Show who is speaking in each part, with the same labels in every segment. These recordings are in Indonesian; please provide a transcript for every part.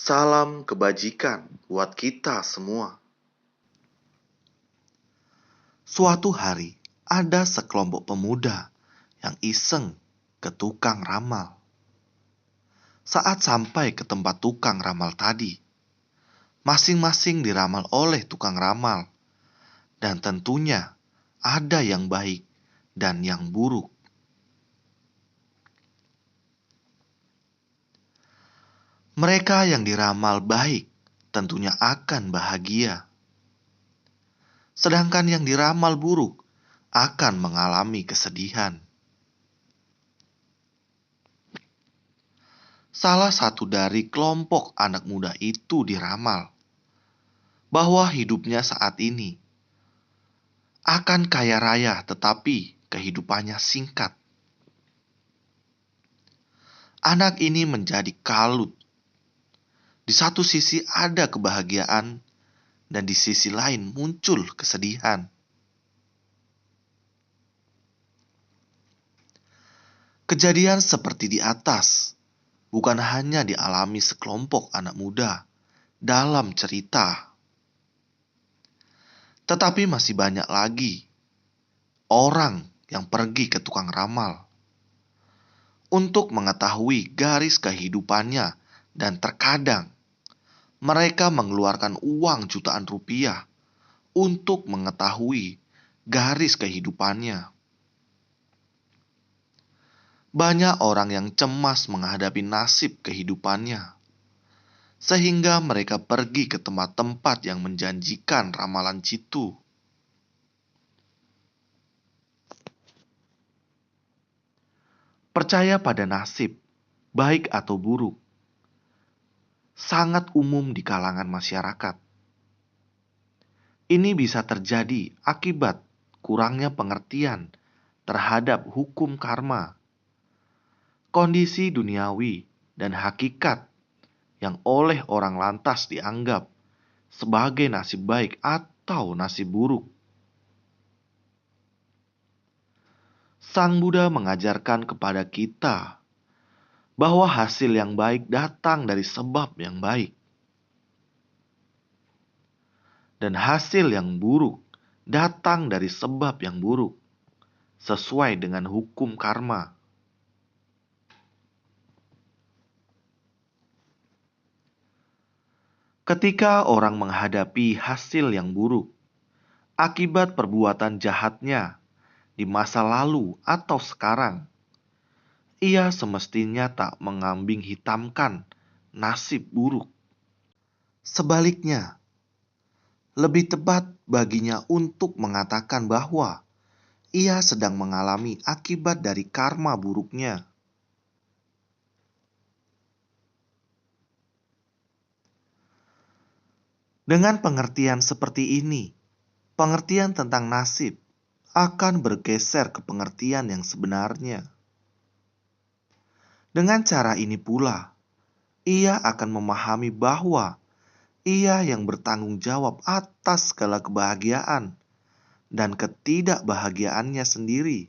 Speaker 1: Salam kebajikan buat kita semua. Suatu hari, ada sekelompok pemuda yang iseng ke tukang ramal. Saat sampai ke tempat tukang ramal tadi, masing-masing diramal oleh tukang ramal. Dan tentunya ada yang baik dan yang buruk. Mereka yang diramal baik tentunya akan bahagia. Sedangkan yang diramal buruk akan mengalami kesedihan. Salah satu dari kelompok anak muda itu diramal bahwa hidupnya saat ini akan kaya raya, tetapi kehidupannya singkat. Anak ini menjadi kalut. Di satu sisi ada kebahagiaan, dan di sisi lain muncul kesedihan. Kejadian seperti di atas bukan hanya dialami sekelompok anak muda dalam cerita, tetapi masih banyak lagi orang yang pergi ke tukang ramal untuk mengetahui garis kehidupannya, dan terkadang mereka mengeluarkan uang jutaan rupiah untuk mengetahui garis kehidupannya. Banyak orang yang cemas menghadapi nasib kehidupannya, sehingga mereka pergi ke tempat-tempat yang menjanjikan ramalan jitu. Percaya pada nasib, baik atau buruk, sangat umum di kalangan masyarakat. Ini bisa terjadi akibat kurangnya pengertian terhadap hukum karma, kondisi duniawi, dan hakikat yang oleh orang lantas dianggap sebagai nasib baik atau nasib buruk. Sang Buddha mengajarkan kepada kita bahwa hasil yang baik datang dari sebab yang baik, dan hasil yang buruk datang dari sebab yang buruk, sesuai dengan hukum karma. Ketika orang menghadapi hasil yang buruk akibat perbuatan jahatnya di masa lalu atau sekarang, ia semestinya tak mengambing hitamkan nasib buruk. Sebaliknya, lebih tepat baginya untuk mengatakan bahwa ia sedang mengalami akibat dari karma buruknya. Dengan pengertian seperti ini, pengertian tentang nasib akan bergeser ke pengertian yang sebenarnya. Dengan cara ini pula, ia akan memahami bahwa ia yang bertanggung jawab atas segala kebahagiaan dan ketidakbahagiaannya sendiri,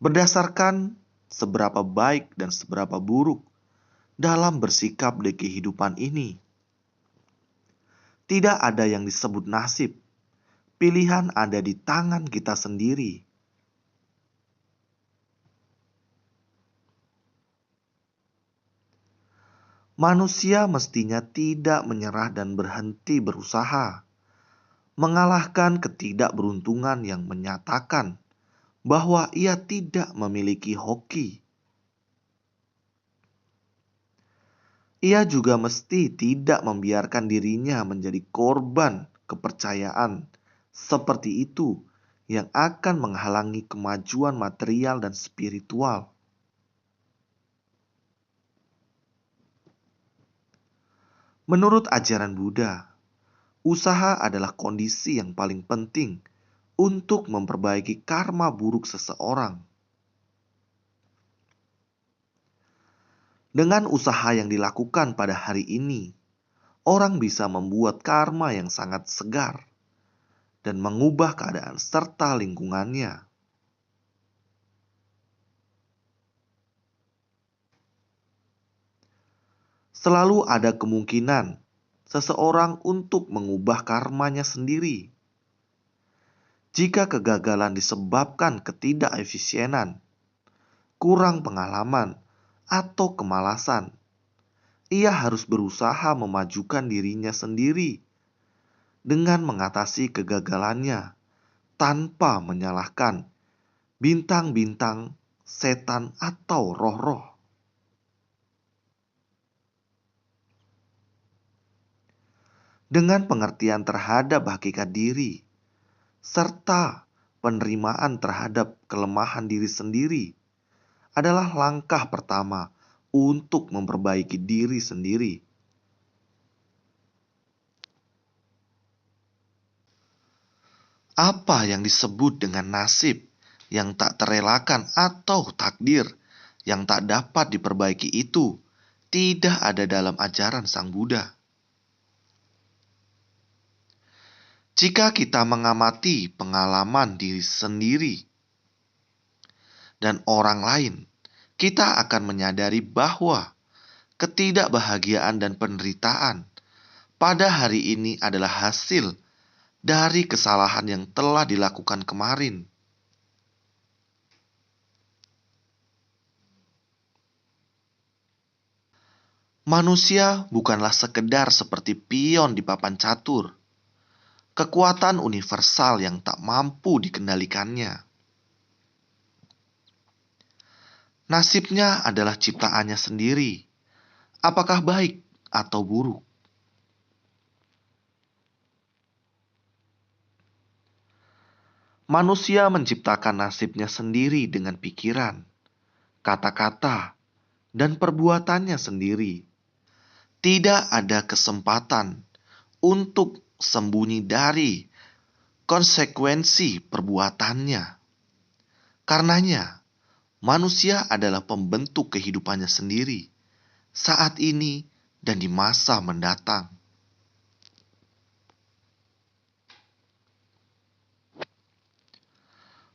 Speaker 1: berdasarkan seberapa baik dan seberapa buruk dalam bersikap di kehidupan ini. Tidak ada yang disebut nasib. Pilihan ada di tangan kita sendiri. Manusia mestinya tidak menyerah dan berhenti berusaha, mengalahkan ketidakberuntungan yang menyatakan bahwa ia tidak memiliki hoki. Ia juga mesti tidak membiarkan dirinya menjadi korban kepercayaan seperti itu yang akan menghalangi kemajuan material dan spiritual. Menurut ajaran Buddha, usaha adalah kondisi yang paling penting untuk memperbaiki karma buruk seseorang. Dengan usaha yang dilakukan pada hari ini, orang bisa membuat karma yang sangat segar dan mengubah keadaan serta lingkungannya. Selalu ada kemungkinan seseorang untuk mengubah karmanya sendiri. Jika kegagalan disebabkan ketidakefisienan, kurang pengalaman, atau kemalasan, ia harus berusaha memajukan dirinya sendiri dengan mengatasi kegagalannya tanpa menyalahkan bintang-bintang, setan, atau roh-roh. Dengan pengertian terhadap hakikat diri, serta penerimaan terhadap kelemahan diri sendiri adalah langkah pertama untuk memperbaiki diri sendiri. Apa yang disebut dengan nasib yang tak terelakkan atau takdir yang tak dapat diperbaiki itu tidak ada dalam ajaran Sang Buddha. Jika kita mengamati pengalaman diri sendiri dan orang lain, kita akan menyadari bahwa ketidakbahagiaan dan penderitaan pada hari ini adalah hasil dari kesalahan yang telah dilakukan kemarin. Manusia bukanlah sekedar seperti pion di papan catur, kekuatan universal yang tak mampu dikendalikannya. Nasibnya adalah ciptaannya sendiri, apakah baik atau buruk. Manusia menciptakan nasibnya sendiri dengan pikiran, kata-kata, dan perbuatannya sendiri. Tidak ada kesempatan untuk sembunyi dari konsekuensi perbuatannya. Karenanya, manusia adalah pembentuk kehidupannya sendiri saat ini dan di masa mendatang.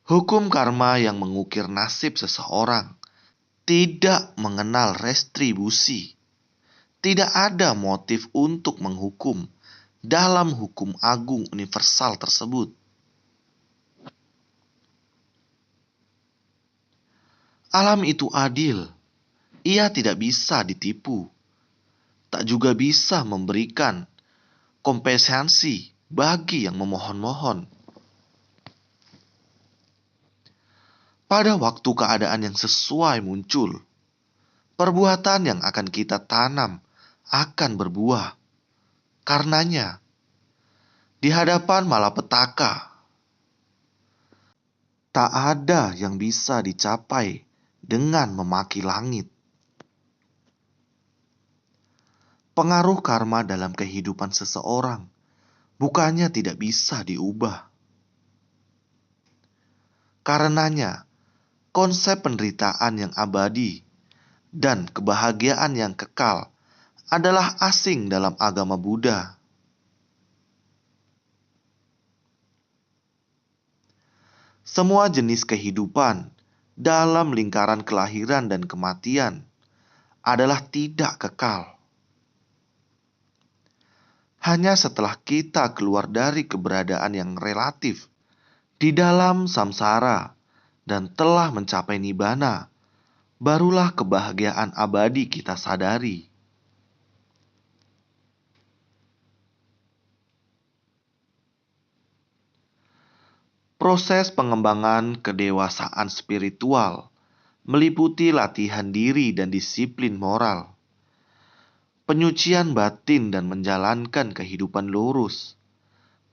Speaker 1: Hukum karma yang mengukir nasib seseorang tidak mengenal retribusi. Tidak ada motif untuk menghukum dalam hukum agung universal tersebut. Alam itu adil. Ia tidak bisa ditipu. Tak juga bisa memberikan kompensasi bagi yang memohon-mohon. Pada waktu keadaan yang sesuai muncul, perbuatan yang akan kita tanam akan berbuah. Karenanya, di hadapan malapetaka, tak ada yang bisa dicapai dengan memaki langit. Pengaruh karma dalam kehidupan seseorang bukannya tidak bisa diubah. Karenanya, konsep penderitaan yang abadi dan kebahagiaan yang kekal adalah asing dalam agama Buddha. Semua jenis kehidupan dalam lingkaran kelahiran dan kematian adalah tidak kekal. Hanya setelah kita keluar dari keberadaan yang relatif di dalam samsara dan telah mencapai nibbana, barulah kebahagiaan abadi kita sadari. Proses pengembangan kedewasaan spiritual meliputi latihan diri dan disiplin moral, penyucian batin dan menjalankan kehidupan lurus,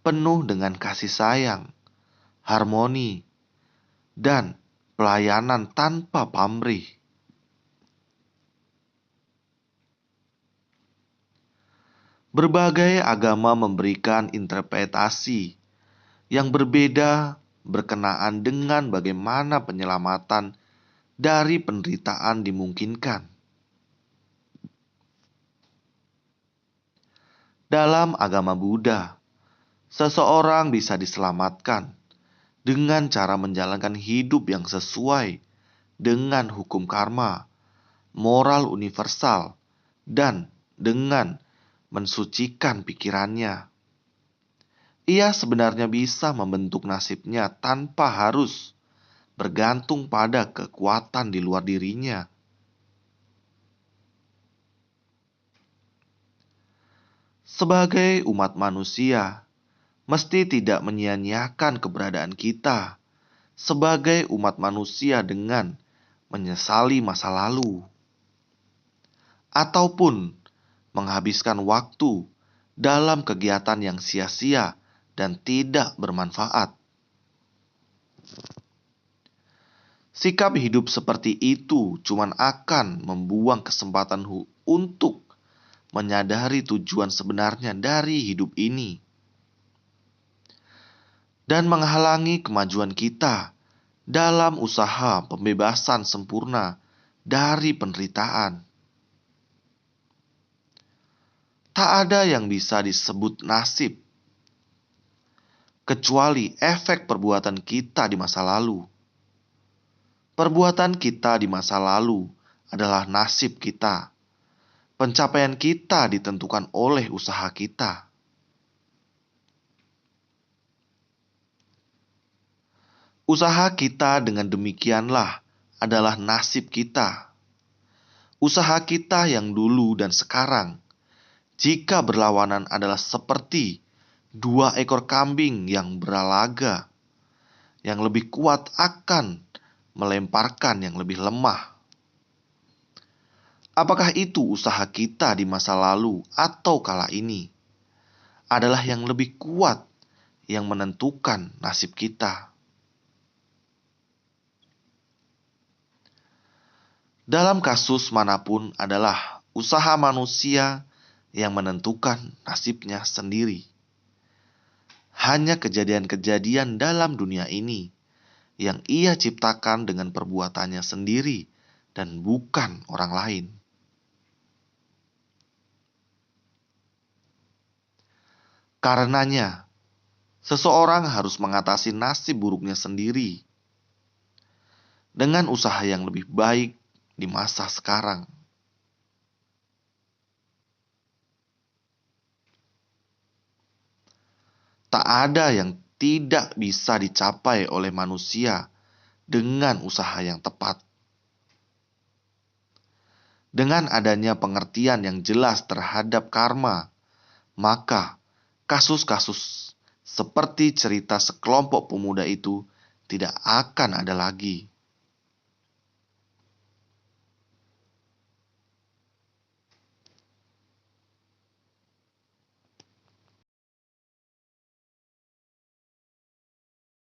Speaker 1: penuh dengan kasih sayang, harmoni, dan pelayanan tanpa pamrih. Berbagai agama memberikan interpretasi yang berbeda berkenaan dengan bagaimana penyelamatan dari penderitaan dimungkinkan. Dalam agama Buddha, seseorang bisa diselamatkan dengan cara menjalankan hidup yang sesuai dengan hukum karma, moral universal, dan dengan mensucikan pikirannya. Ia sebenarnya bisa membentuk nasibnya tanpa harus bergantung pada kekuatan di luar dirinya. Sebagai umat manusia, mesti tidak menyia-nyiakan keberadaan kita sebagai umat manusia dengan menyesali masa lalu, ataupun menghabiskan waktu dalam kegiatan yang sia-sia dan tidak bermanfaat. Sikap hidup seperti itu cuman akan membuang kesempatan untuk menyadari tujuan sebenarnya dari hidup ini dan menghalangi kemajuan kita dalam usaha pembebasan sempurna dari penderitaan. Tak ada yang bisa disebut nasib kecuali efek perbuatan kita di masa lalu. Perbuatan kita di masa lalu adalah nasib kita. Pencapaian kita ditentukan oleh usaha kita. Usaha kita dengan demikianlah adalah nasib kita. Usaha kita yang dulu dan sekarang, jika berlawanan, adalah seperti dua ekor kambing yang berlaga. Yang lebih kuat akan melemparkan yang lebih lemah. Apakah itu usaha kita di masa lalu atau kala ini? Adalah yang lebih kuat yang menentukan nasib kita. Dalam kasus manapun adalah usaha manusia yang menentukan nasibnya sendiri. Hanya kejadian-kejadian dalam dunia ini yang ia ciptakan dengan perbuatannya sendiri dan bukan orang lain. Karenanya, seseorang harus mengatasi nasib buruknya sendiri dengan usaha yang lebih baik di masa sekarang. Tak ada yang tidak bisa dicapai oleh manusia dengan usaha yang tepat. Dengan adanya pengertian yang jelas terhadap karma, maka kasus-kasus seperti cerita sekelompok pemuda itu tidak akan ada lagi.